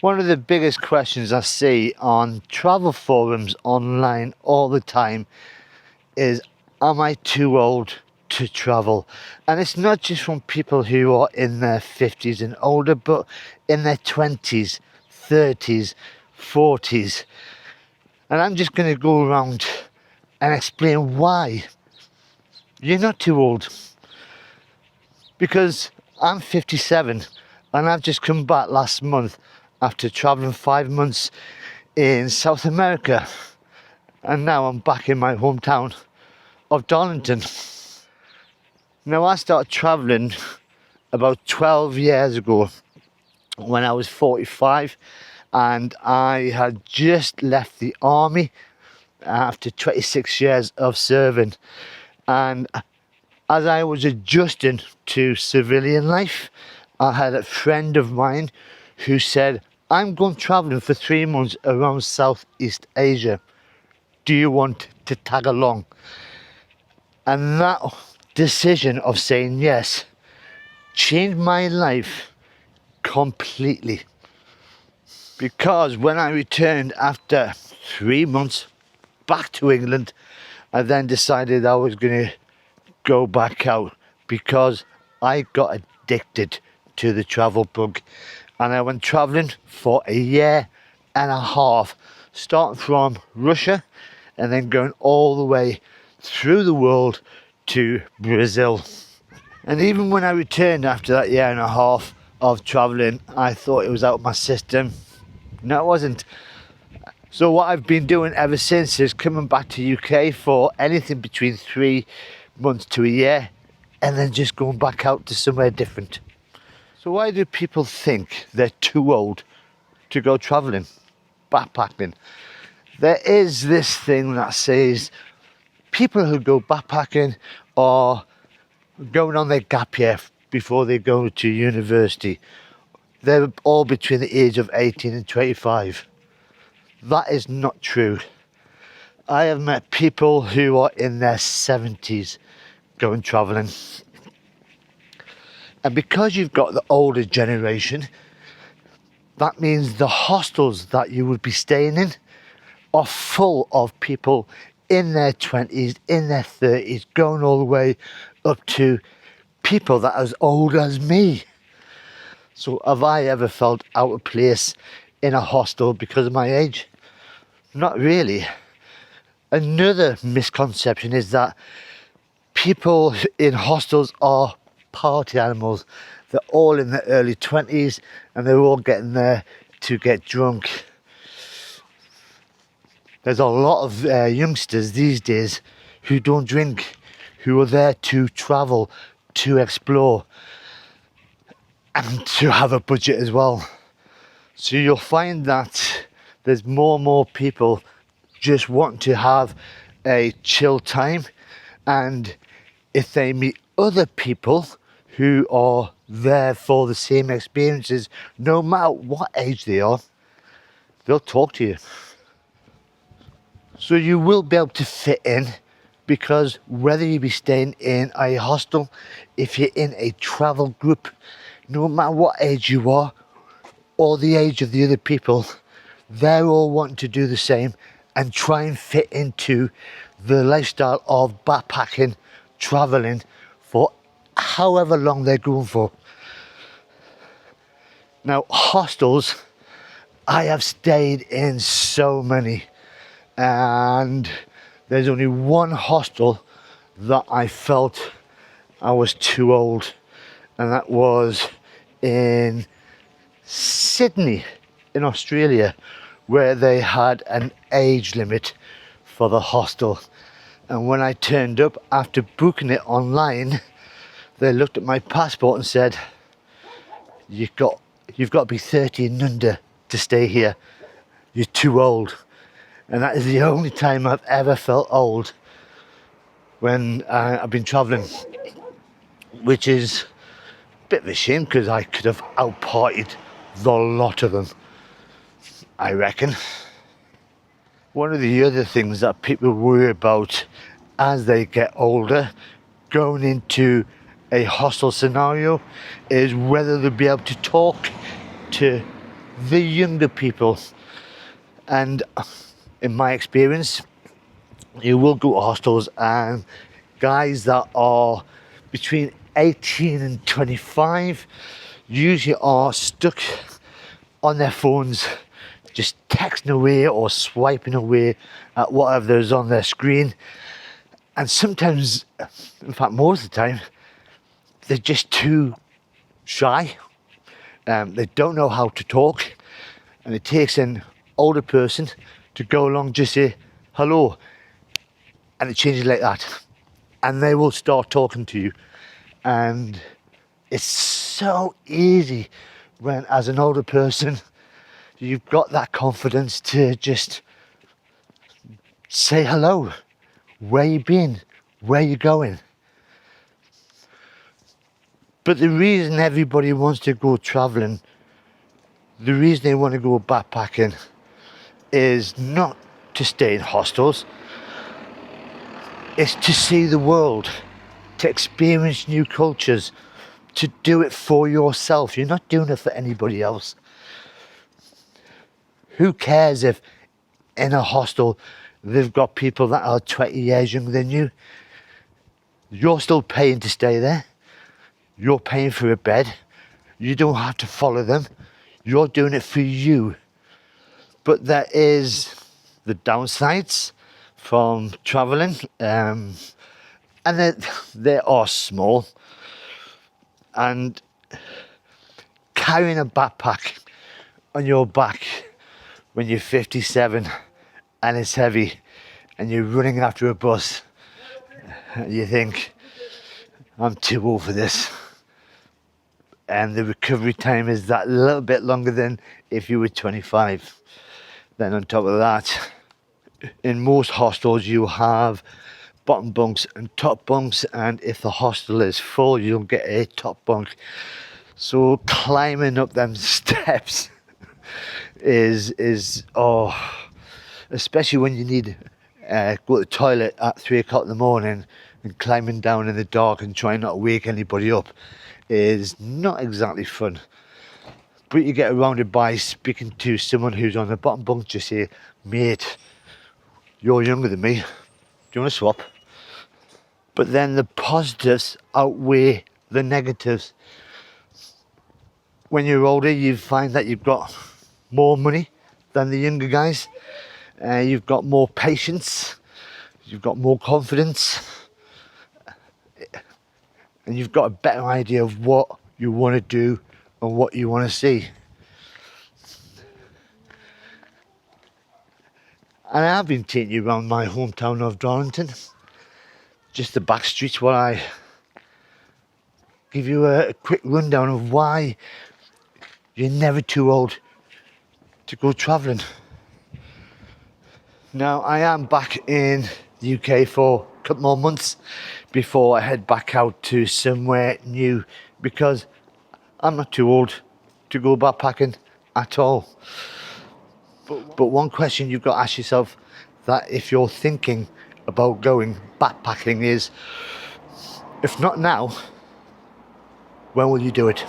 One of the biggest questions I see on travel forums online all the time is, am I too old to travel? And it's not just from people who are in their 50s and older, but in their 20s, 30s, 40s. And I'm just going to go around and explain why you're not too old. Because I'm 57 and I've just come back last month after travelling 5 months in South America, and now I'm back in my hometown of Darlington. Now, I started travelling about 12 years ago when I was 45, and I had just left the army after 26 years of serving. And as I was adjusting to civilian life, I had a friend of mine who said, I'm going travelling for 3 months around Southeast Asia. Do you want to tag along? And that decision of saying yes changed my life completely. Because when I returned after 3 months back to England, I then decided I was going to go back out because I got addicted to the travel bug. And I went travelling for a year and a half, starting from Russia and then going all the way through the world to Brazil. And even when I returned after that year and a half of travelling, I thought it was out of my system. No, it wasn't. So what I've been doing ever since is coming back to UK for anything between 3 months to a year, and then just going back out to somewhere different. So why do people think they're too old to go travelling, backpacking? There is this thing that says people who go backpacking are going on their gap year before they go to university. They're all between the age of 18 and 25. That is not true. I have met people who are in their 70s going travelling. And because you've got the older generation, that means the hostels that you would be staying in are full of people in their 20s, in their 30s, going all the way up to people that are as old as me. So have I ever felt out of place in a hostel because of my age? Not really. Another misconception is that people in hostels are party animals. They're all in their early 20s and they're all getting there to get drunk. There's a lot of youngsters these days who don't drink, who are there to travel, to explore, and to have a budget as well. So you'll find that there's more and more people just want to have a chill time, and if they meet other people who are there for the same experiences, no matter what age they are, they'll talk to you. So you will be able to fit in, because whether you be staying in a hostel, if you're in a travel group, no matter what age you are or the age of the other people, they're all wanting to do the same and try and fit into the lifestyle of backpacking, travelling for however long they're going for. Now, hostels, I have stayed in so many, and there's only one hostel that I felt I was too old, and that was in Sydney in Australia, where they had an age limit for the hostel. And when I turned up after booking it online, they looked at my passport and said, you've got to be 30 and under to stay here. You're too old. And that is the only time I've ever felt old, when I've been travelling, which is a bit of a shame, because I could have out-partied the lot of them, I reckon. One of the other things that people worry about as they get older, going into a hostel scenario, is whether they'll be able to talk to the younger people. And in my experience, you will go to hostels and guys that are between 18 and 25 usually are stuck on their phones, just texting away or swiping away at whatever is on their screen. And sometimes, in fact most of the time, they're just too shy. They don't know how to talk, and it takes an older person to go along, just say hello, and it changes like that, and they will start talking to you. And it's so easy when, as an older person, you've got that confidence to just say hello, where you been, where you going. But the reason everybody wants to go travelling, the reason they want to go backpacking, is not to stay in hostels. It's to see the world, to experience new cultures, to do it for yourself. You're not doing it for anybody else. Who cares if in a hostel they've got people that are 20 years younger than you? You're still paying to stay there. You're paying for a bed. You don't have to follow them. You're doing it for you. But there is the downsides from travelling, and they are small. And carrying a backpack on your back when you're 57 and it's heavy and you're running after a bus, you think, I'm too old for this. And the recovery time is that little bit longer than if you were 25. Then on top of that, in most hostels you have bottom bunks and top bunks, and if the hostel is full you'll get a top bunk. So climbing up them steps is especially when you need go to the toilet at 3 o'clock in the morning, and climbing down in the dark and trying not to wake anybody up is not exactly fun. But you get around it by speaking to someone who's on the bottom bunk. Just say, mate, you're younger than me, do you want to swap? But then the positives outweigh the negatives. When you're older you find that you've got more money than the younger guys, you've got more patience, you've got more confidence, and you've got a better idea of what you want to do and what you want to see. And I've been taking you around my hometown of Darlington, just the back streets, while I give you a quick rundown of why you're never too old to go travelling. Now, I am back in the UK for a couple more months before I head back out to somewhere new, because I'm not too old to go backpacking at all. But one question you've got to ask yourself, that if you're thinking about going backpacking, is, if not now, when will you do it?